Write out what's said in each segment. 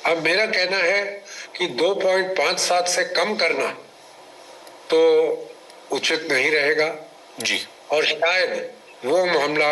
अब मेरा कहना है कि 2.57 से कम करना तो उचित नहीं रहेगा जी। और शायद वो मामला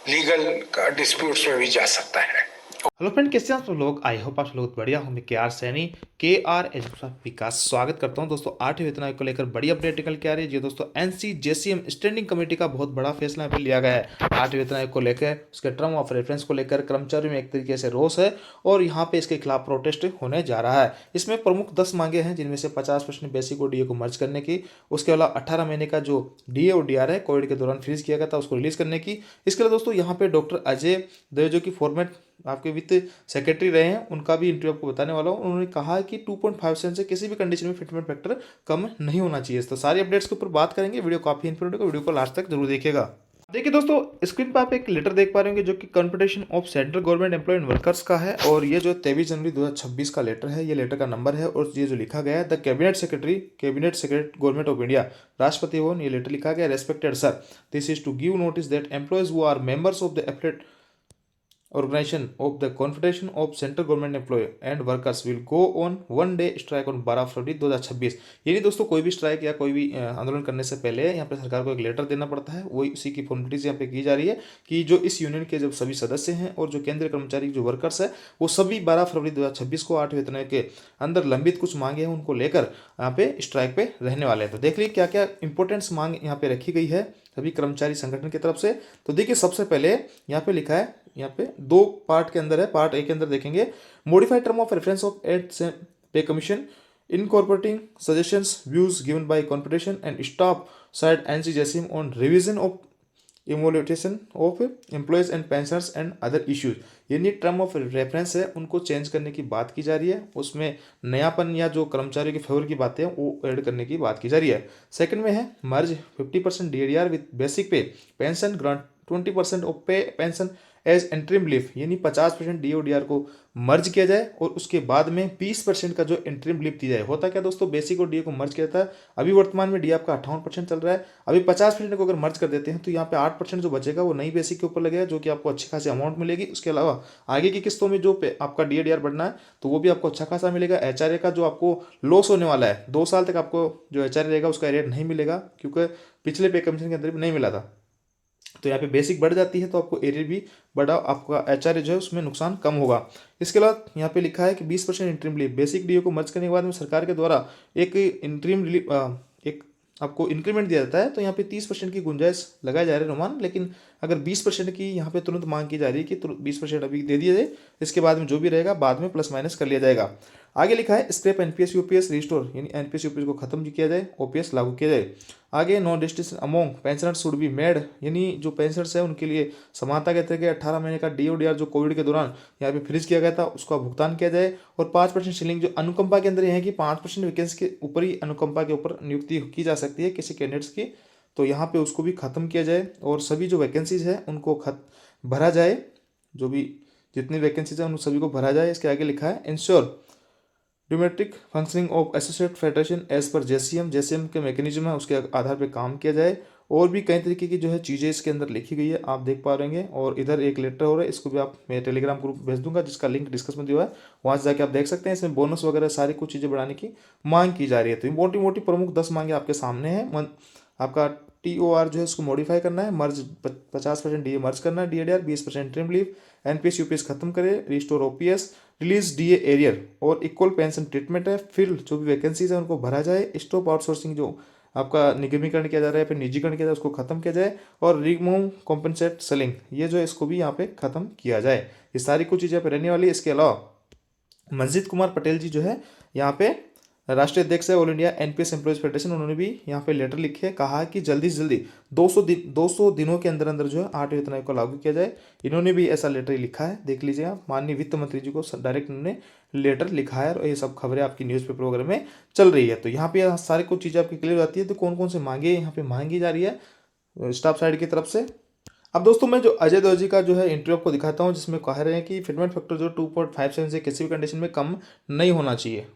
लीगल डिस्प्यूट्स में भी जा सकता है। हेलो फ्रेंड, कैसे हैं आप सब लोग? आई होप आप सब लोग बढ़िया होंगे। के आर सैनी के आर एजुकेशन विकास स्वागत करता हूं दोस्तों। 8वीं वेतन आयोग को लेकर बड़ी अपडेट निकल के आ रही है। जी दोस्तों, NCJCM स्टैंडिंग कमेटी का बहुत बड़ा फैसला यहाँ पे लिया गया है 8वीं वेतन आयोग को लेकर। उसके टर्म ऑफ रेफरेंस को लेकर कर्मचारियों में एक तरीके से रोष है और यहाँ पे इसके खिलाफ प्रोटेस्ट होने जा रहा है। इसमें प्रमुख 10 मांगे हैं, जिनमें से 50% बेसिक और DA को मर्ज करने की, उसके अलावा 18 महीने का जो DA और DR है कोविड के दौरान फ्रीज किया गया था उसको रिलीज करने की। इसके अलावा दोस्तों यहाँ पे डॉक्टर अजय देव जो कि फॉर्मेट आपके वित्त सेक्रेटरी रहे हैं, उनका भी इंटरव्यू आपको बताने वाला हूँ। उन्होंने कहा है कि 2.5 से किसी भी कंडीशन में फिटमेंट फैक्टर कम नहीं होना चाहिए। तो सारी अपडेट्स के ऊपर बात करेंगे। वीडियो काफी इन्फॉर्मेटिव, वीडियो को लास्ट तक जरूर देखिएगा। देखिए दोस्तों, स्क्रीन पर आप एक लेटर देख पा रहे होंगे जो कि confederation of central government employ and workers का है और ये जो 23 जनवरी 2026 का लेटर है, ये लेटर का नंबर है और ये जो लिखा गया है the cabinet secretary government of India, Rashtrapati Bhavan, ये लेटर लिखा गया। Respected sir, this is to give notice that employees who are members of the affiliate organization of the Confederation of Central Government Employee and Workers will go on one day strike on 12 फरवरी 2026। यानी दोस्तों, कोई भी strike या कोई भी आंदोलन करने से पहले यहाँ पे सरकार को एक लेटर देना पड़ता है। वही उसी की फॉर्मेलिटीज यहाँ पे की जा रही है कि जो इस यूनियन के जो सभी सदस्य हैं और जो केंद्रीय कर्मचारी जो वर्कर्स है, वो सभी 12 फरवरी 2026 को 8 वेतन के अंदर लंबित कुछ मांगे हैं, उनको लेकर यहाँ पे स्ट्राइक पे रहने वाले हैं। तो देख लीजिए क्या क्या इंपॉर्टेंट्स मांग यहाँ पे रखी गई है सभी कर्मचारी संगठन की तरफ से। तो देखिए, सबसे पहले यहाँ पे लिखा है, यहाँ पे 2 पार्ट के अंदर है। पार्ट ए के अंदर देखेंगे, modified term of reference of eight pay commission incorporating suggestions views given by confederation and staff side NCJCM on revision of emoluments of employees and pensioners and other issues. यानी term of reference है, उनको change करने की बात की जा रही है। उसमें नयापन या जो कर्मचारियों के फेवर की बातें हैं वो ऐड करने की बात की जा रही है। सेकंड में है मर्ज 50% DAR विद बेसिक पे पेंशन ग्रांट 20% ऑफ पे पेंशन एज एंट्रीम लीव, यानी 50% DA और DR को मर्ज किया जाए और उसके बाद में 20% का जो एंट्रीम लीव दी जाए। होता क्या दोस्तों, बेसिक और DA को मर्ज किया जाता है। अभी वर्तमान में DA आपका 58% चल रहा है। अभी 50% को अगर मर्ज कर देते हैं तो यहाँ पे 8% जो बचेगा वो नई बेसिक के ऊपर लगेगा, जो कि आपको अच्छी खासी अमाउंट मिलेगी। उसके अलावा आगे की किस्तों में जो आपका DA DR बढ़ना है तो वो भी आपको अच्छा खासा मिलेगा। HRA का जो आपको लॉस होने वाला है, 2 साल तक आपको जो HRA रहेगा उसका एरियर नहीं मिलेगा, क्योंकि पिछले पे कमीशन के अंदर भी नहीं मिला था। तो यहाँ पे बेसिक बढ़ जाती है तो आपको एरियर भी बढ़ा, आपका HRA जो है उसमें नुकसान कम होगा। इसके अलावा यहाँ पे लिखा है कि 20% इंटरिम रिलीफ, बेसिक DA को मर्ज करने के बाद में सरकार के द्वारा एक इंटरिम रिलीफ एक आपको इंक्रीमेंट दिया जाता है। तो यहाँ पे 30% की गुंजाइश लगाया जा रहा है अनुमान, लेकिन अगर 20% की यहाँ पे तुरंत मांग की जा रही है कि 20% अभी दे दिया जाए, इसके बाद में जो भी रहेगा बाद में प्लस माइनस कर लिया जाएगा। आगे लिखा है स्क्रैप NPS UPS रिस्टोर, यानी NPS UPS को खत्म किया जाए, OPS लागू किया जाए। आगे no distinction among pensioners should be made, यानी जो पेंशनर्स है उनके लिए समानता के तरीके 18 महीने का DA और DR जो कोविड के दौरान यहाँ पे फ्रीज किया गया था उसका भुगतान किया जाए। और 5% सीलिंग जो अनुकंपा के अंदर है कि 5% वैकेंसी के ऊपर ही अनुकंपा के ऊपर नियुक्ति की जा सकती है किसी कैंडिडेट्स की, तो यहाँ पे उसको भी खत्म किया जाए और सभी जो वैकेंसीज है उनको भरा जाए। जो भी जितनी वैकेंसीज है उन सभी को भरा जाए। इसके आगे लिखा है ensure democratic functioning of associate federation as per JCM के मैकेनिज्म है उसके आधार पर काम किया जाए। और भी कई तरीके की जो है चीज़ें इसके अंदर लिखी गई है, आप देख पा रहे हैं। और इधर एक लेटर हो रहा है, इसको भी आप मेरे टेलीग्राम ग्रुप भेज दूंगा जिसका लिंक डिस्कस में दिया हुआ है, वहाँ से जाके आप देख सकते हैं। इसमें बोनस वगैरह सारी कुछ चीज़ें बढ़ाने की मांग की जा रही है। तो मोटी मोटी प्रमुख 10 मांगे आपके सामने हैं। आपका TOR जो है उसको मॉडिफाई करना है, मर्ज 50% DA मर्ज करना है, DA DR 20% trim leave, NPS UPS खत्म करे, restore OPS, release DA arrear और इक्वल पेंशन ट्रीटमेंट है। फिर जो भी वैकेंसीज है उनको भरा जाए। स्टॉप आउटसोर्सिंग जो आपका निगमीकरण किया जा रहा है, फिर निजीकरण किया जाए, उसको खत्म किया जाए। और रिमूव कॉम्पनसेट सेलिंग, ये जो है इसको भी यहाँ पे खत्म किया जाए। ये सारी कुछ चीज़ें पे रहने वाली है। इसके अलावा मंजीत कुमार पटेल जी जो है यहाँ पे राष्ट्रीय अध्यक्ष है all India NPS employees federation, उन्होंने भी यहाँ पे लेटर लिखे है, कहा कि जल्दी से जल्दी 200 दिनों के अंदर अंदर जो है 8 वेतन आयोग को लागू किया जाए। इन्होंने भी ऐसा लेटर लिखा है, देख लीजिए आप। माननीय वित्त मंत्री जी को डायरेक्ट उन्होंने लेटर लिखा है और ये सब खबरें आपकी न्यूज़पेपर वगैरह में चल रही है। तो यहाँ पे सारी कुछ चीज़ें आपकी क्लियर हो जाती है। तो कौन कौन से मांगे यहाँ पे मांगी जा रही है स्टाफ साइड की तरफ से। अब दोस्तों, मैं जो अजय देव जी का जो है इंटरव्यू आपको दिखाता हूँ, जिसमें कह रहे हैं कि फिटमेंट फैक्टर जो 2.57 से किसी भी कंडीशन में कम नहीं होना चाहिए।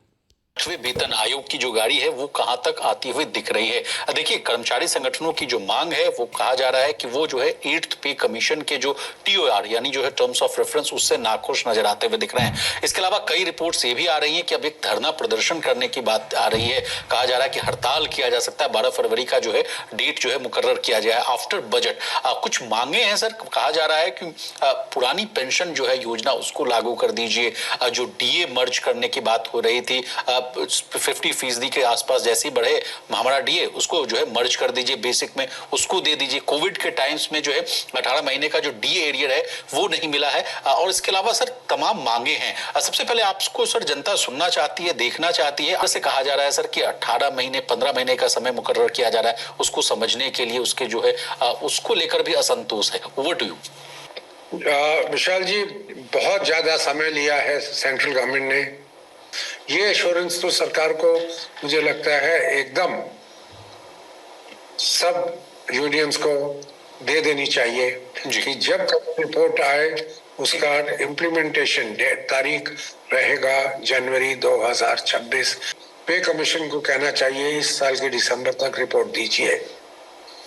आठवें वेतन आयोग की जो गाड़ी है वो कहां तक आती हुई दिख रही है। देखिए, कर्मचारी संगठनों की जो मांग है वो कहा जा रहा है कि वो जो है 8th पे कमीशन के जो TOR यानी जो है टर्म्स ऑफ रेफरेंस उससे नाखुश नजर आते हुए दिख रहे हैं। इसके अलावा कई रिपोर्ट्स ये भी आ रही है कि अब एक धरना प्रदर्शन करने की बात आ रही है। कहा जा रहा है कि हड़ताल किया जा सकता है, 12 फरवरी का जो है डेट जो है मुकर्रर किया जाए आफ्टर बजट। कुछ मांगे हैं सर। कहा जा रहा है कि पुरानी पेंशन जो है योजना उसको लागू कर दीजिए। जो DA मर्ज करने की बात हो रही थी 50% के आसपास जैसे ही बढ़े हमारा DA उसको जो है मर्ज कर दीजिए, बेसिक में उसको दे दीजिए। कोविड के टाइम्स में जो है 18 महीने का जो DA एरियर है वो नहीं मिला है। और इसके अलावा सर तमाम मांगे हैं। सबसे पहले आपको सर जनता सुनना चाहती है, देखना चाहती है। ऐसे कहा जा रहा है सर कि 18 महीने 15 महीने का समय मुकर्रर किया जा रहा है उसको समझने के लिए, उसके जो है उसको लेकर भी असंतोष है। ओवर टू यू विशाल जी। बहुत ज्यादा समय लिया है सेंट्रल गवर्नमेंट ने। ये एश्योरेंस तो सरकार को मुझे लगता है एकदम सब यूनियंस को दे देनी चाहिए कि जब रिपोर्ट आए उसका इम्प्लीमेंटेशन तारीख रहेगा जनवरी 2026। पे कमीशन को कहना चाहिए इस साल के दिसंबर तक रिपोर्ट दीजिए।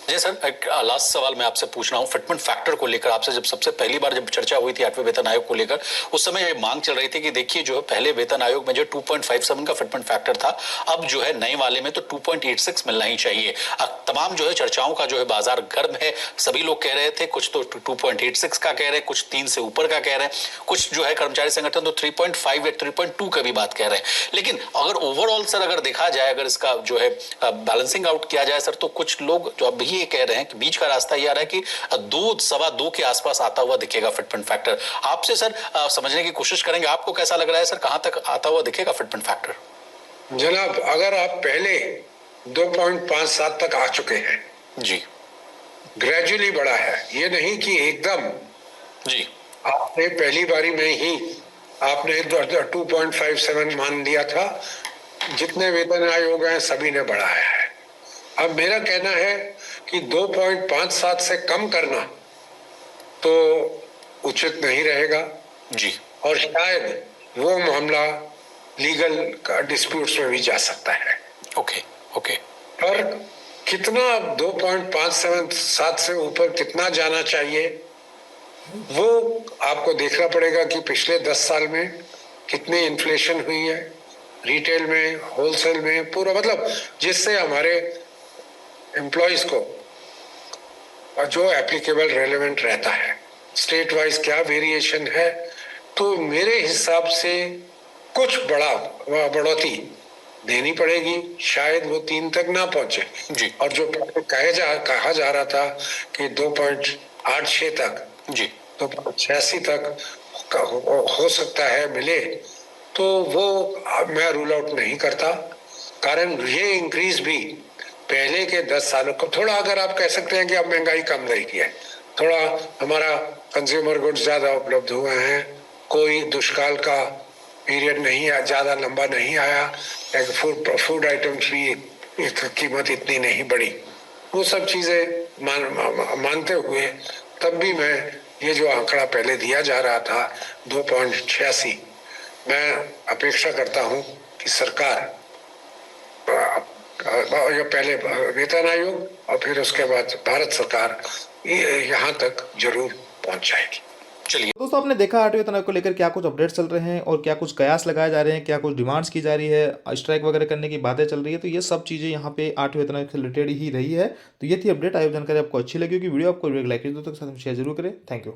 जी सर, एक लास्ट सवाल मैं आपसे पूछ रहा हूँ फिटमेंट फैक्टर को लेकर। आपसे जब सबसे पहली बार जब चर्चा हुई थी 8वें वेतन आयोग को लेकर, उस समय ये मांग चल रही थी कि देखिए जो पहले वेतन आयोग में जो 2.57 का फिटमेंट फैक्टर था, अब जो है नए वाले में तो 2.86 मिलना ही चाहिए। तमाम जो है चर्चाओं का जो है बाजार गर्म है। सभी लोग कह रहे थे, कुछ तो 2.86 का कह रहे हैं, कुछ 3 से ऊपर का कह रहे हैं, कुछ जो है कर्मचारी संगठन तो 3.5 या 3.2 का भी बात कह रहे हैं। लेकिन अगर ओवरऑल सर अगर देखा जाए, अगर इसका जो है बैलेंसिंग आउट किया जाए सर, तो कुछ लोग जो अभी ये कह रहे हैं कि बीच का रास्ता ये आ रहा है कि 2-2.25 के आसपास आता हुआ दिखेगा फिटमेंट फैक्टर। आपसे सर समझने की कोशिश करेंगे, आपको कैसा लग रहा है सर, कहां तक आता हुआ दिखेगा फिटमेंट फैक्टर? जनाब, अगर आप पहले 2.57 तक आ चुके हैं जी, ग्रेजुअली बढ़ा है, ये नहीं कि एकदम जी आपने पहली बारी में ही आपने 2.57 मान लिया था। जितने वेतन आयोग हैं सभी ने बढ़ाया है। अब मेरा कहना है कि 2.57 से कम करना तो उचित नहीं रहेगा जी, और शायद वो मामला लीगल डिस्प्यूट्स में भी जा सकता है। ओके ओके, पर कितना 2.57 से ऊपर कितना जाना चाहिए वो आपको देखना पड़ेगा कि पिछले 10 साल में कितनी इन्फ्लेशन हुई है, रिटेल में, होलसेल में, पूरा मतलब जिससे हमारे एम्प्लॉयज को जो एप्लीकेबल रेलेवेंट रहता है, स्टेट वाइज क्या वेरिएशन है। तो मेरे हिसाब से कुछ बढ़ोतरी देनी पड़ेगी, शायद वो 3 तक ना पहुंचे जी। और जो कहा जा रहा था कि 2.86 तक जी, तो 86 तक हो सकता है मिले, तो वो मैं रूल आउट नहीं करता। कारण ये इंक्रीज भी पहले के 10 सालों को थोड़ा, अगर आप कह सकते हैं कि अब महंगाई कम रही है, थोड़ा हमारा कंज्यूमर गुड्स ज्यादा उपलब्ध हुए हैं, कोई दुष्काल का पीरियड नहीं है, ज्यादा लंबा नहीं आया, फूड आइटम्स भी कीमत इतनी नहीं बढ़ी, वो सब चीजें मानते हुए तब भी मैं ये जो आंकड़ा पहले दिया जा रहा था 2.86, मैं अपेक्षा करता हूं कि सरकार या पहले वेतन आयोग और फिर उसके बाद भारत सरकार यहाँ तक जरूर पहुंच जाएगी। चलिए दोस्तों, आपने देखा 8वें वेतन आयोग को लेकर क्या कुछ अपडेट्स चल रहे हैं और क्या कुछ कयास लगाए जा रहे हैं, क्या कुछ डिमांड्स की जा रही है, स्ट्राइक वगैरह करने की बातें चल रही है। तो ये सब चीज़ें यहाँ पे 8वें वेतन आयोग से रिलेटेड ही रही है। तो ये थी अपडेट। आयोग जानकारी आपको अच्छी लगी होगी, वीडियो आपको लाइक कर दो, तो साथ में शेयर जरूर करें। Thank you.